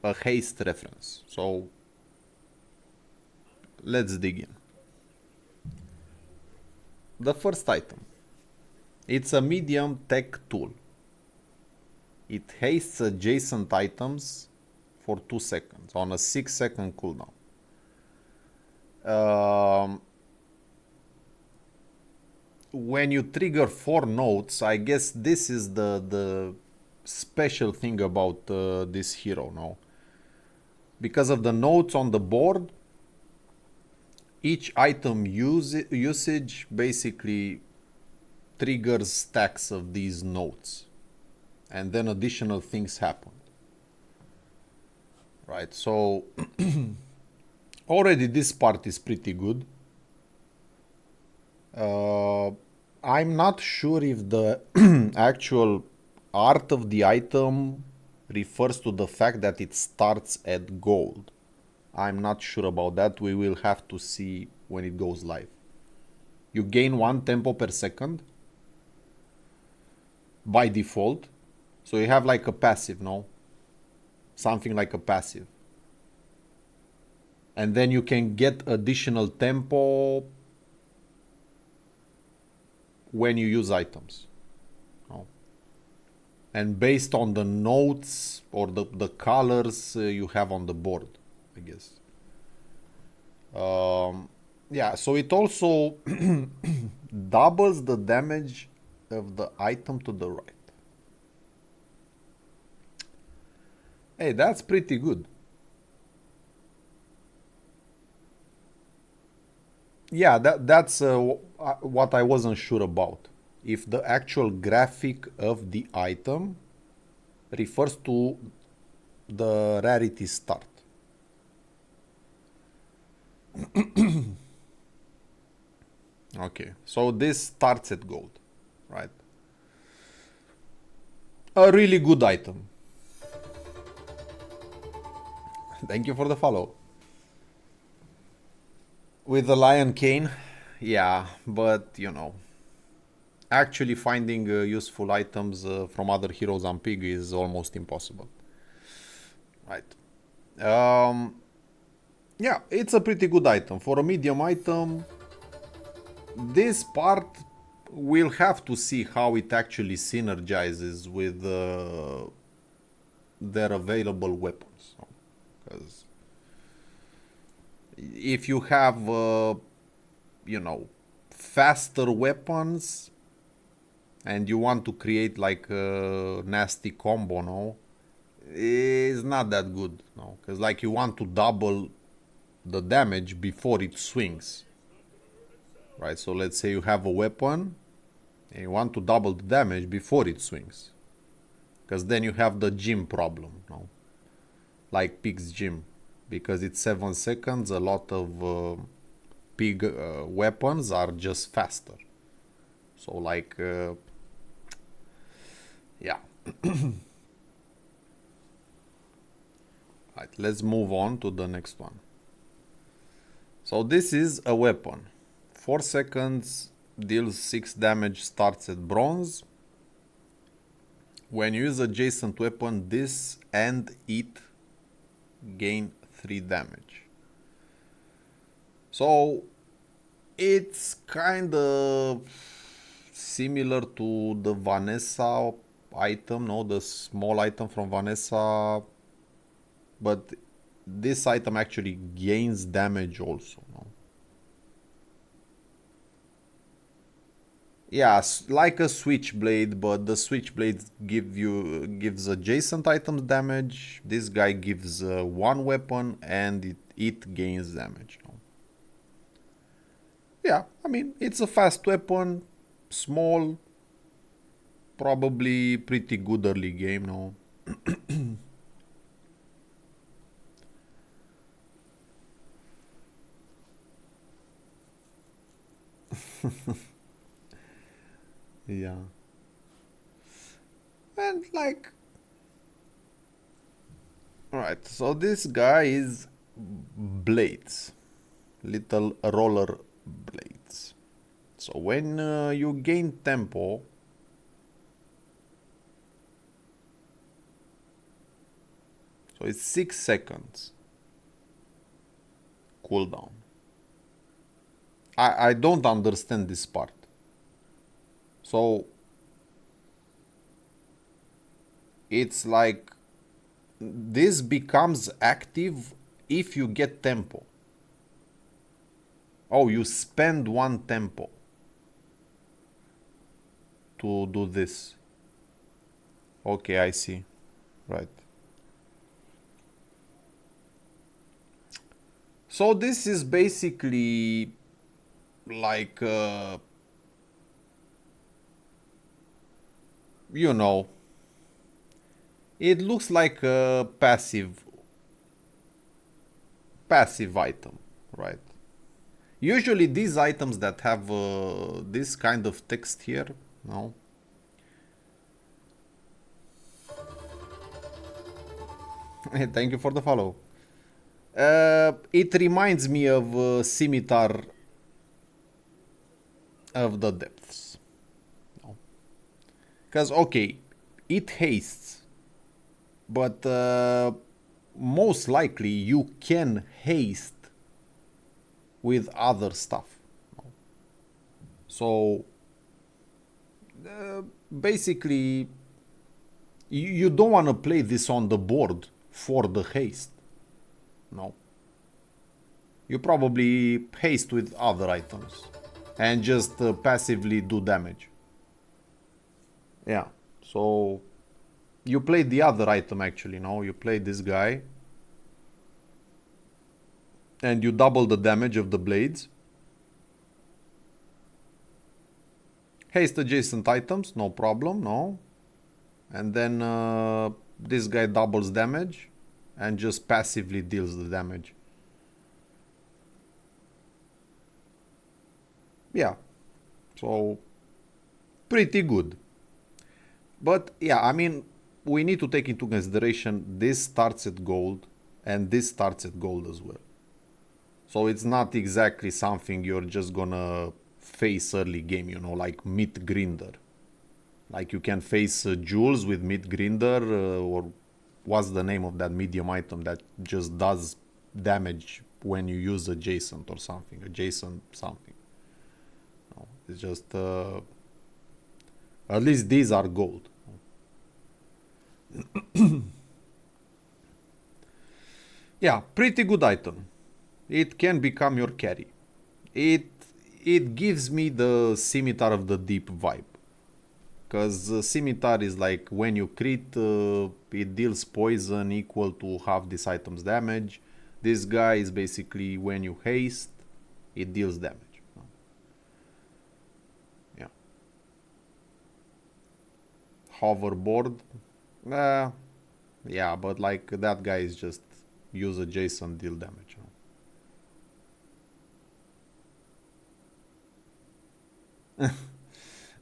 a haste reference. So let's dig in. The first item. It's a medium tech tool. It hastes adjacent items for 2 seconds on a 6-second cooldown. When you trigger 4 nodes, I guess this is the special thing about this hero now. Because of the nodes on the board, each item usage basically triggers stacks of these nodes. And then additional things happen. Right, so already this part is pretty good. I'm not sure if the actual art of the item refers to the fact that it starts at gold. I'm not sure about that. We will have to see when it goes live. You gain 1 tempo per second by default. So you have like a passive, no? Something like a passive. And then you can get additional tempo when you use items. Oh. And based on the notes or the colors you have on the board, I guess. Yeah, so it also doubles the damage of the item to the right. Hey, that's pretty good. Yeah, that's what I wasn't sure about. If the actual graphic of the item refers to the rarity start. Okay, so this starts at gold, right? A really good item. Thank you for the follow. With the Lion Cane, yeah, but you know, actually finding useful items from other heroes on Pig is almost impossible. Right. Yeah, it's a pretty good item. For a medium item, this part we'll have to see how it actually synergizes with their available weapons. Because if you have, you know, faster weapons and you want to create like a nasty combo, no, it's not that good, no, because like you want to double the damage before it swings, right? So let's say you have a weapon and you want to double the damage before it swings, because then you have the gym problem, no, like Pig's gym, because it's 7 seconds. A lot of Pig weapons are just faster. So like, yeah. Right, let's move on to the next one. So this is a weapon. 4 seconds, deals 6 damage, starts at bronze. When you use adjacent weapon, this and it gain 3 damage. So it's kind of similar to the Vanessa item, no, the small item from Vanessa, but this item actually gains damage also, no? Yeah, like a switchblade, but the switchblade gives adjacent items damage. This guy gives one weapon and it gains damage, no? Yeah, I mean, it's a fast weapon, small, probably pretty good early game, no? Yeah. And like, alright, so this guy is blades, little roller blades. So when you gain tempo, So it's 6 seconds cooldown. I don't understand this part. So it's like this becomes active if you get tempo. Oh, you spend 1 tempo to do this. Okay, I see. Right. So this is basically like, you know, it looks like a passive item, right? Usually these items that have this kind of text here, no? Thank you for the follow. It reminds me of Scimitar of the Depths. Because, okay, it hastes, but most likely you can haste with other stuff. So, basically, you don't want to play this on the board for the haste. No. You probably haste with other items and just passively do damage. Yeah. So you play the other item actually, no? You play this guy and you double the damage of the blades. Haste adjacent items, no problem, no? And then this guy doubles damage and just passively deals the damage. Yeah. So pretty good. But yeah, I mean, we need to take into consideration this starts at gold and this starts at gold as well. So it's not exactly something you're just gonna face early game, you know, like Meat Grinder. Like you can face Jules with Meat Grinder, or what's the name of that medium item that just does damage when you use adjacent or something, adjacent something. No, it's just at least these are gold. Yeah, pretty good item. It can become your carry. It it gives me the Scimitar of the Deep vibe. Because Scimitar is like when you crit, it deals poison equal to half this item's damage. This guy is basically when you haste, it deals damage. Yeah. Hoverboard. Yeah, but like that guy is just use adjacent deal damage.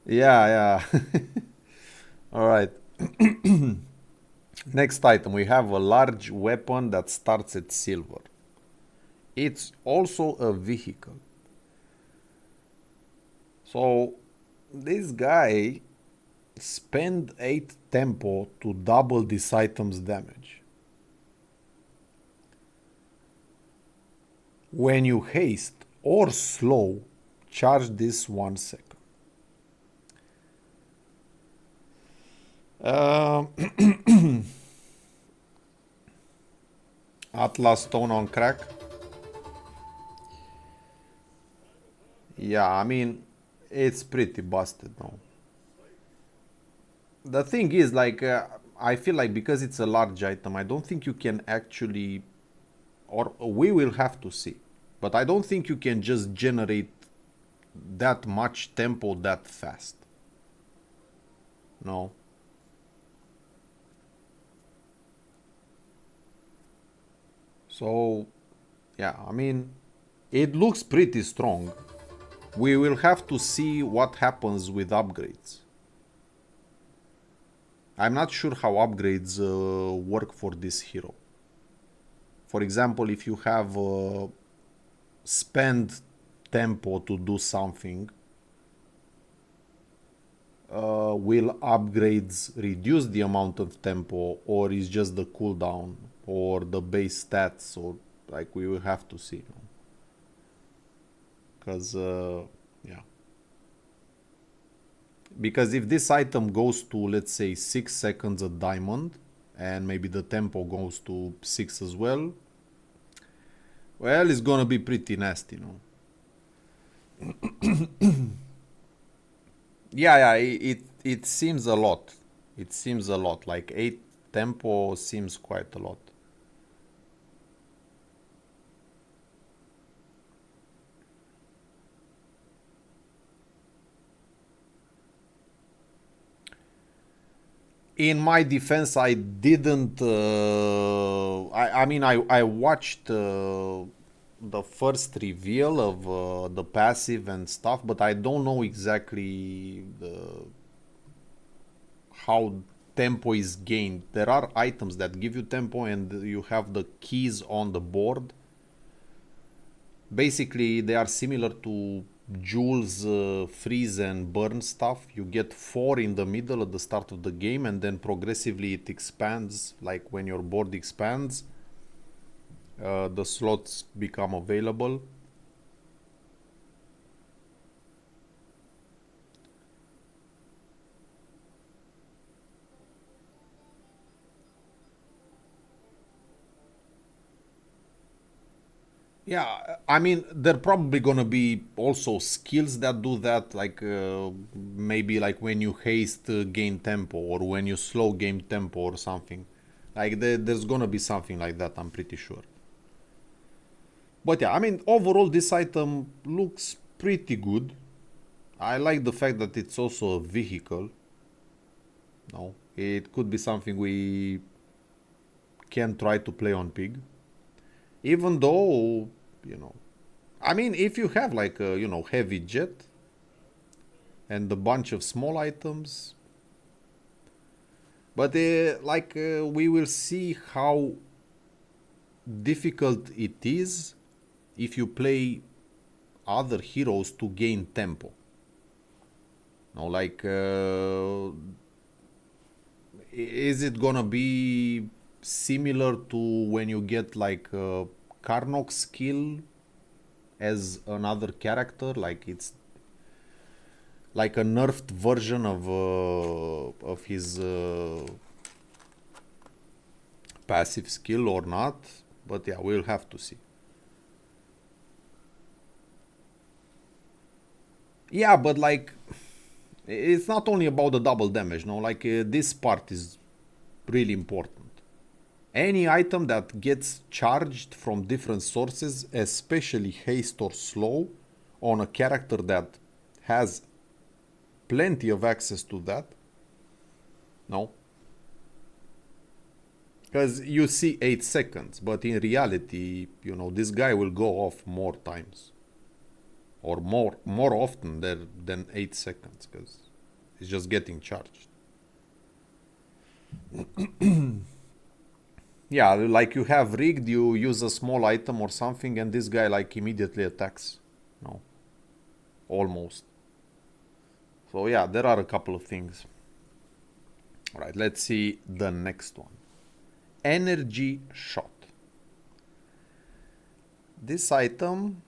Yeah, yeah. All right. Next item, we have a large weapon that starts at silver. It's also a vehicle. So this guy spend 8 tempo to double this item's damage. When you haste or slow, charge this 1 second. Atlas Stone on crack. Yeah, I mean, it's pretty busted now. The thing is, like, I feel like because it's a large item, I don't think you can actually, or we will have to see, but I don't think you can just generate that much tempo that fast. No. So, yeah, I mean, it looks pretty strong. We will have to see what happens with upgrades. I'm not sure how upgrades work for this hero. For example, if you have spend tempo to do something, will upgrades reduce the amount of tempo or is just the cooldown? or the base stats, or like we will have to see, because yeah, because if this item goes to, let's say, 6 seconds a diamond, and maybe the tempo goes to 6 as well, well, it's gonna be pretty nasty, Yeah, it seems a lot. It seems a lot. Like 8 tempo seems quite a lot. In my defense, I didn't. I mean, I watched the first reveal of the passive and stuff, but I don't know exactly how tempo is gained. There are items that give you tempo, and you have the keys on the board. Basically, they are similar to Jules freeze and burn stuff. You get 4 in the middle at the start of the game, and then progressively it expands. Like when your board expands, the slots become available. Yeah, I mean, there probably gonna be also skills that do that, like maybe like when you haste game tempo, or when you slow game tempo or something. Like there's gonna be something like that, I'm pretty sure. But yeah, I mean, overall, this item looks pretty good. I like the fact that it's also a vehicle. No, it could be something we can try to play on pig, even though, you know, I mean, if you have like a, heavy jet and a bunch of small items, but we will see how difficult it is if you play other heroes to gain tempo. No, like, is it gonna be similar to when you get like a Karnok skill as another character? Like it's like a nerfed version of his passive skill or not? But yeah, we'll have to see. Yeah, but like it's not only about the double damage, no? Like this part is really important. Any item that gets charged from different sources, especially haste or slow, on a character that has plenty of access to that, no? Because you see 8 seconds, but in reality, this guy will go off more times, or more often than 8 seconds, because he's just getting charged. Yeah, like you have rigged, you use a small item or something, and this guy like immediately attacks. No, almost. So yeah, there are a couple of things. All right, let's see the next one. Energy shot. This item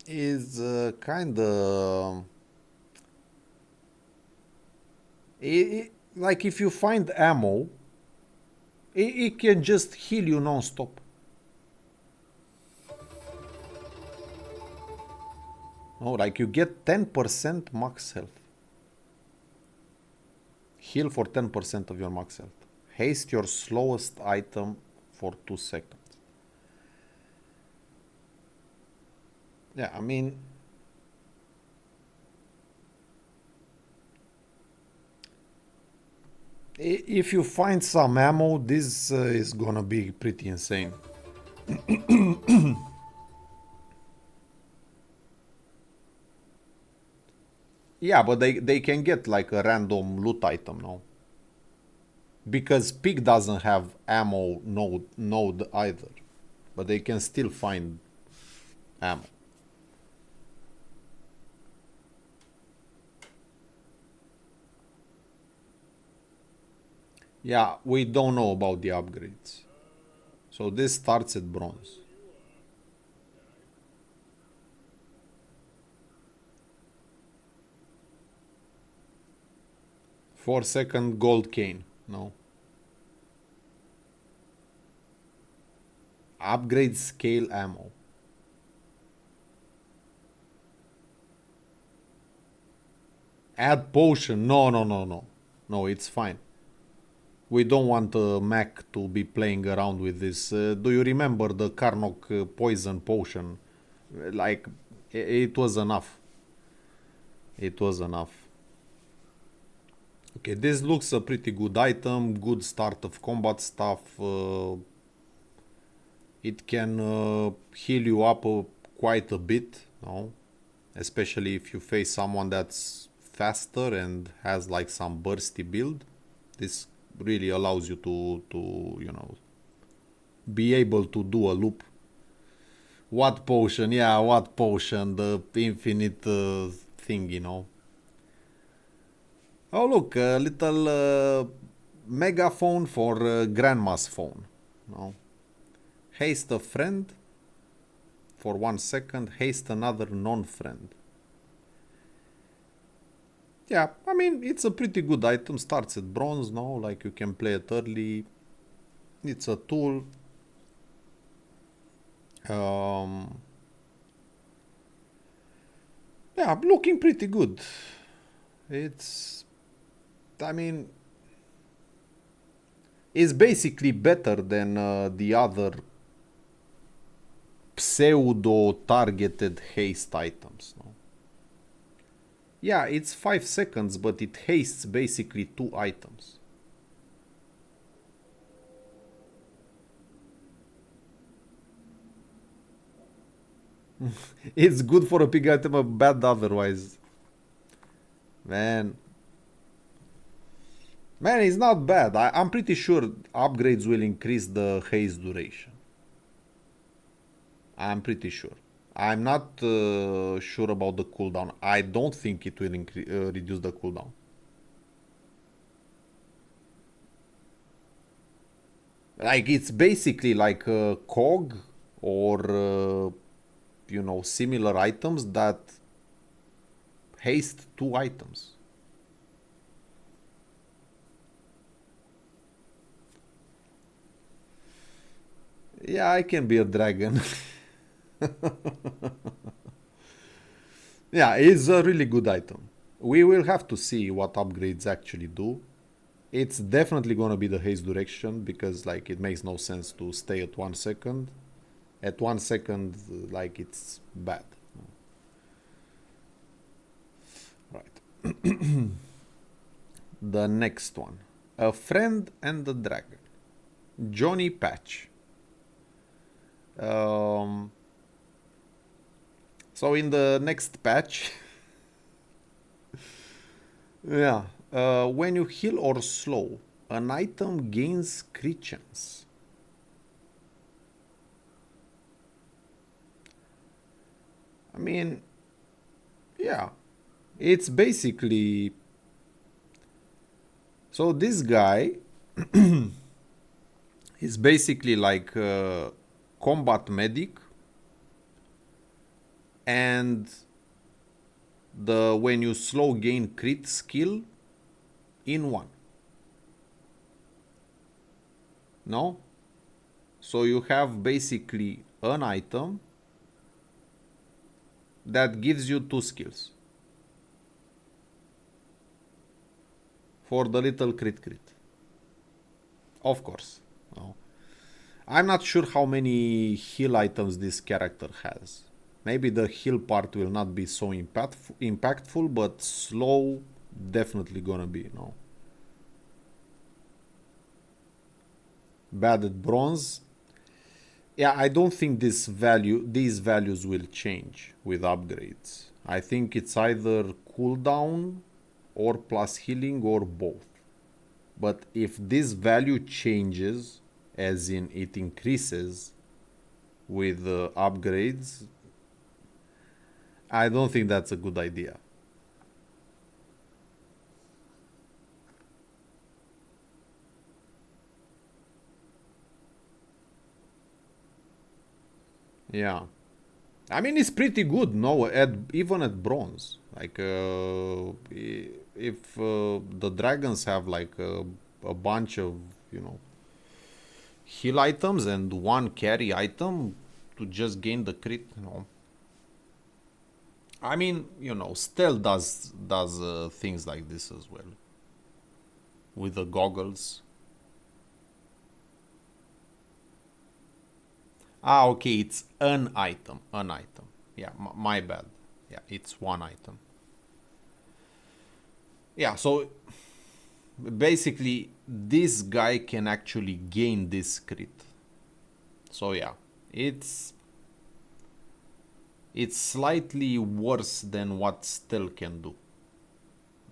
is kind of like if you find ammo, it can just heal you non-stop. No, like you get 10% max health. Heal for 10% of your max health. Haste your slowest item for 2 seconds. Yeah, I mean, if you find some ammo, this is gonna be pretty insane. Yeah, but they can get like a random loot item, no? Because pig doesn't have ammo node either, but they can still find ammo. Yeah, we don't know about the upgrades. So this starts at bronze. Four-second gold cane. No. Upgrade scale ammo. Add potion. No, no, no, no. No, it's fine. We don't want Mac to be playing around with this. Do you remember the Karnok poison potion? Like, it was enough. It was enough. Okay, this looks a pretty good item. Good start of combat stuff. It can heal you up quite a bit, no? Especially if you face someone that's faster and has like some bursty build. This really allows you to be able to do a loop. What potion? Yeah, what potion? The infinite thing. Oh, look, a little megaphone for grandma's phone. No. Haste a friend for 1 second. Haste another non-friend. Yeah, I mean, it's a pretty good item. Starts at bronze, no? Like, you can play it early. It's a tool. Um, yeah, looking pretty good. I mean, it's basically better than the other pseudo-targeted haste items, no? Yeah, it's 5 seconds, but it hastes basically 2 items. It's good for a big item, but bad otherwise. Man. Man, it's not bad. I'm pretty sure upgrades will increase the haste duration. I'm pretty sure. I'm not sure about the cooldown. I don't think it will reduce the cooldown. Like, it's basically like a cog or similar items that haste 2 items. Yeah, I can be a dragon. Yeah, it's a really good item. We will have to see what upgrades actually do. It's definitely gonna be the haste direction because like it makes no sense to stay at 1 second. At 1 second, like it's bad. Right. The next one. A friend and the dragon. Johnny Patch. Um, so in the next patch, yeah, when you heal or slow, an item gains crit chance. I mean, yeah, it's basically. So this guy is basically like a combat medic, and the when you slow gain crit skill in one. No? So you have basically an item that gives you 2 skills for the little crit. Of course. No. I'm not sure how many heal items this character has. Maybe the heal part will not be so impactful, but slow definitely gonna be, no. Bad at bronze. Yeah, I don't think these values will change with upgrades. I think it's either cooldown or plus healing or both. But if this value changes, as in it increases with upgrades, I don't think that's a good idea. Yeah. I mean, it's pretty good, no? Even at bronze. Like, if the dragons have like a bunch of, you know, heal items and one carry item to just gain the crit, you know. I mean, you know, Stell does things like this as well with the goggles. Ah, okay, it's an item, an item. Yeah, my bad. Yeah, it's one item. Yeah, so basically this guy can actually gain this crit. So yeah, it's slightly worse than what Stell can do.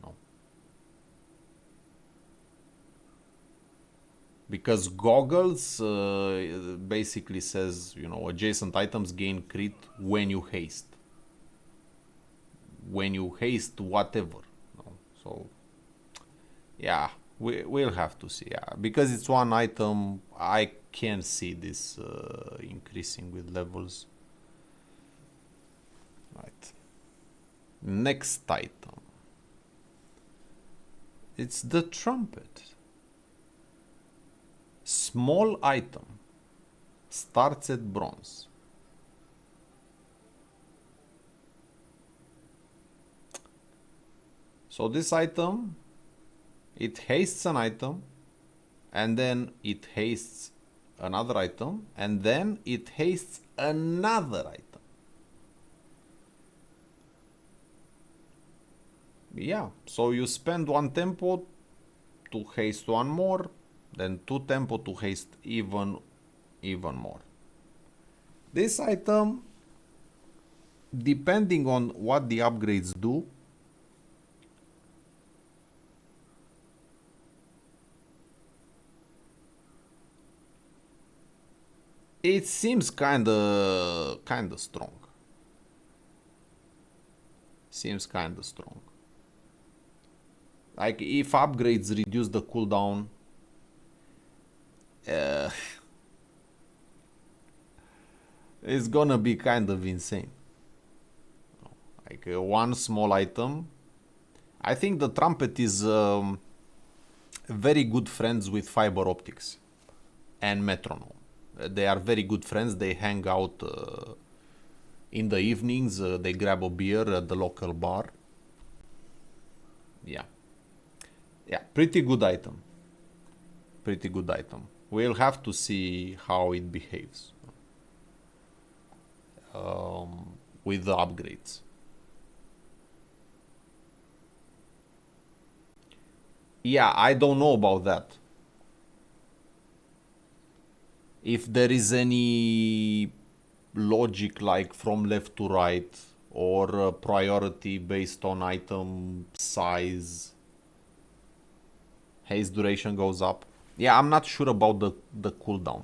No. Because goggles basically says, you know, adjacent items gain crit when you haste. When you haste whatever. No. So yeah, we'll have to see. Yeah, because it's one item, I can see this increasing with levels. Right. Next item. It's the trumpet. Small item. Starts at bronze. So this item, it hastes an item, and then it hastes another item, and then it hastes another item. Yeah, so you spend one tempo to haste one more, then two tempo to haste even more. This item, depending on what the upgrades do, it seems kinda strong. Seems kinda strong. Like if upgrades reduce the cooldown, uh, it's gonna be kind of insane. Like one small item. I think the trumpet is very good friends with fiber optics and metronome. They are very good friends. They hang out in the evenings. They grab a beer at the local bar. Yeah. Yeah, pretty good item. Pretty good item. We'll have to see how it behaves with the upgrades. Yeah, I don't know about that. If there is any logic like from left to right or priority based on item size, haste duration goes up. Yeah, I'm not sure about the cooldown.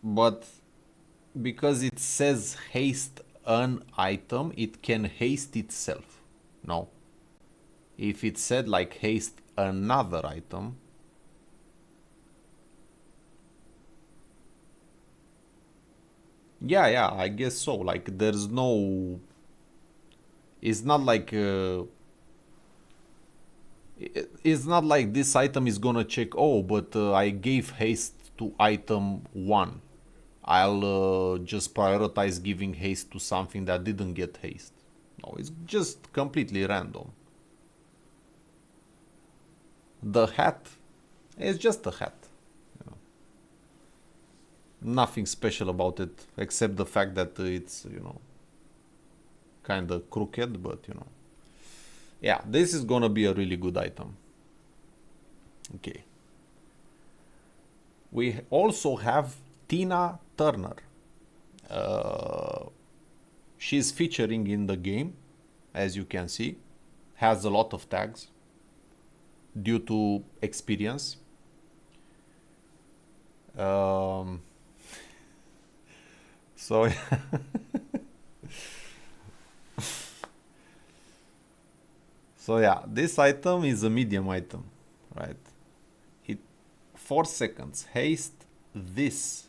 But because it says haste an item, it can haste itself. No. If it said like haste another item, yeah, I guess so. Like there's no, it's not like it's not like this item is gonna check. Oh, but I gave haste to item 1. I'll just prioritize giving haste to something that didn't get haste. No, it's just completely random. The hat is just a hat. You know. Nothing special about it except the fact that it's, you know, kind of crooked, but you know. Yeah, this is gonna be a really good item. Okay. We also have Tina Turner. She's featuring in the game, as you can see. Has a lot of tags due to experience. So so yeah, this item is a medium item, right? It 4 seconds haste this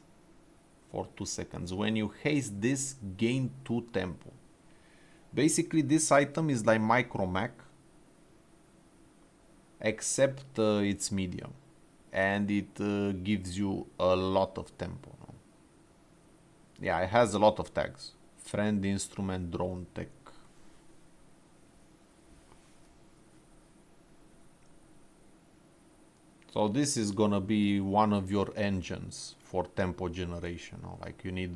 for 2 seconds. When you haste this, gain 2 tempo. Basically, this item is like micro Mac, except it's medium, and it gives you a lot of tempo. No? Yeah, it has a lot of tags. Friend, instrument, drone, tech. So this is gonna be one of your engines for tempo generation. No? Like you need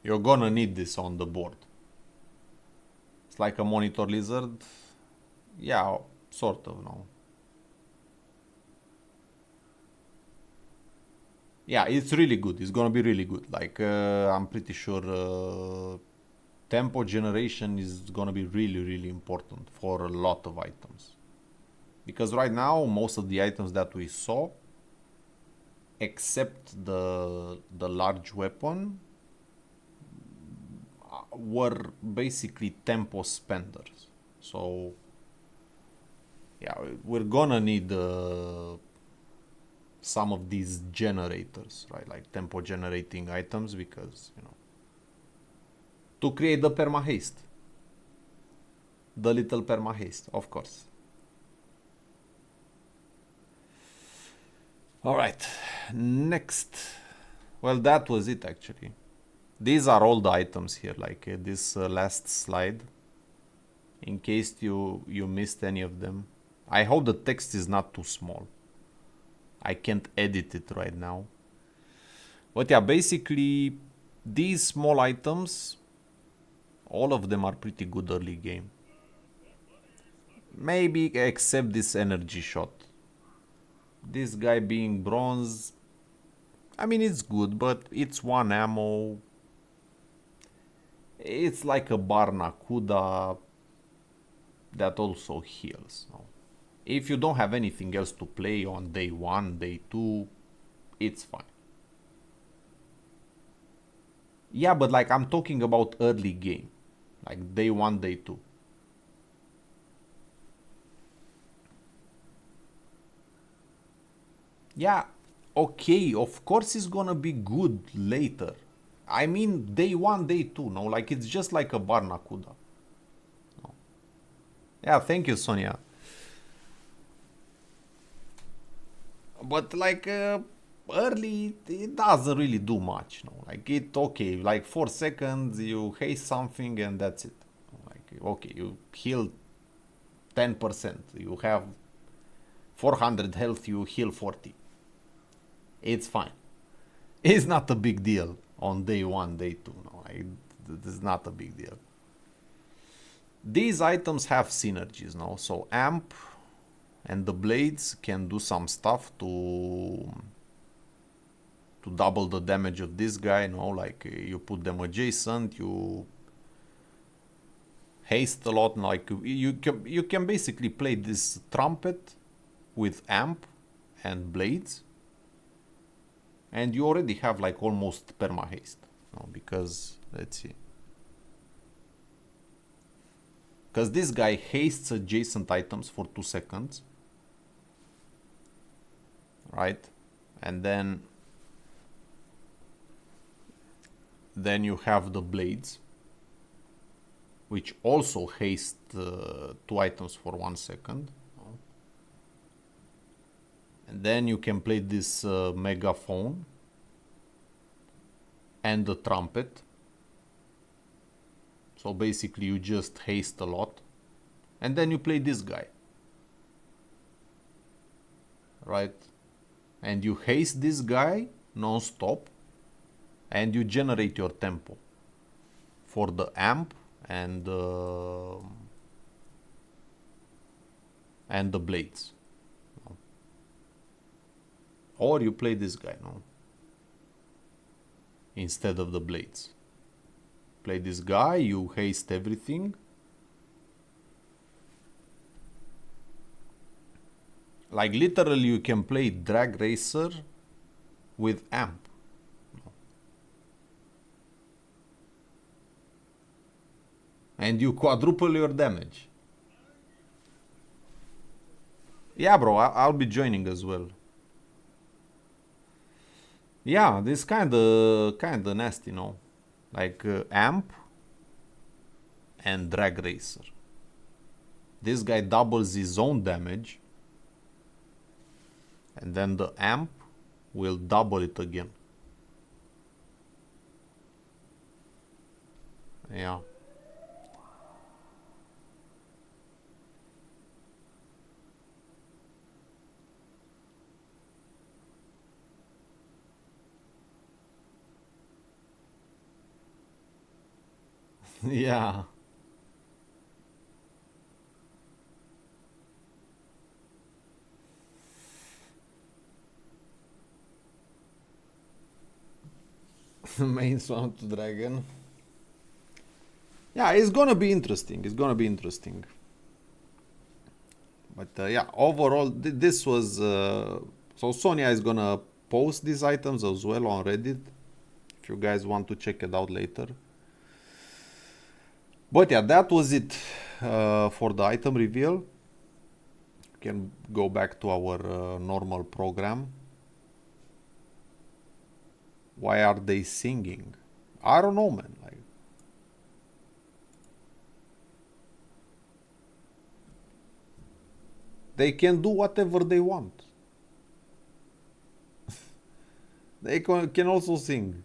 you're gonna need this on the board. It's like a monitor lizard. Yeah, sort of, no. Yeah, it's really good. It's gonna be really good. Like I'm pretty sure tempo generation is gonna be really, really important for a lot of items. Because right now, most of the items that we saw, except the large weapon, were basically tempo spenders. So yeah, we're gonna need some of these generators, right? Like tempo generating items, because you know, to create the perma haste, the little perma haste, of course. All right, next. Well, that was it actually. These are all the items here, like this last slide. In case you missed any of them, I hope the text is not too small. I can't edit it right now. But yeah, basically these small items, all of them are pretty good early game. Maybe except this energy shot. This guy being bronze, I mean it's good, but it's one ammo. It's like a Barnacuda that also heals. No? If you don't have anything else to play on day 1, day 2, it's fine. Yeah, but like I'm talking about early game, like day 1, day 2. Yeah, okay, of course it's gonna be good later. I mean day 1, day 2, no? Like it's just like a Barnacuda. No. Yeah, thank you, Sonia. But like early, it doesn't really do much, no? Like it, okay, like 4 seconds, you haste something and that's it. Like, okay, you heal 10%, you have 400 health, you heal 40. It's fine. It's not a big deal on day 1, day 2. No, this is not a big deal. These items have synergies, no? So amp and the blades can do some stuff to double the damage of this guy, no? Like you put them adjacent, you haste a lot. Like you can basically play this trumpet with amp and blades, and you already have like almost perma haste, no? Because let's see, because this guy hastes adjacent items for 2 seconds, right? And then you have the blades, which also haste 2 items for 1 second. And then you can play this megaphone and the trumpet. So basically you just haste a lot. And then you play this guy. Right? And you haste this guy non-stop. And you generate your tempo for the amp and the blades. Or you play this guy, no? Instead of the blades. Play this guy, you haste everything. Like literally you can play drag racer with amp. And you quadruple your damage. Yeah, bro, I'll be joining as well. Yeah, this kinda nasty, no? Like amp and drag racer. This guy doubles his own damage, and then the amp will double it again. Yeah. Yeah. Main swamp to dragon. Yeah, it's gonna be interesting. It's gonna be interesting. But yeah, overall, this was. So Sonia is gonna post these items as well on Reddit if you guys want to check it out later. But yeah, that was it for the item reveal. We can go back to our normal program. Why are they singing? I don't know, man. Like, they can do whatever they want. They can also sing.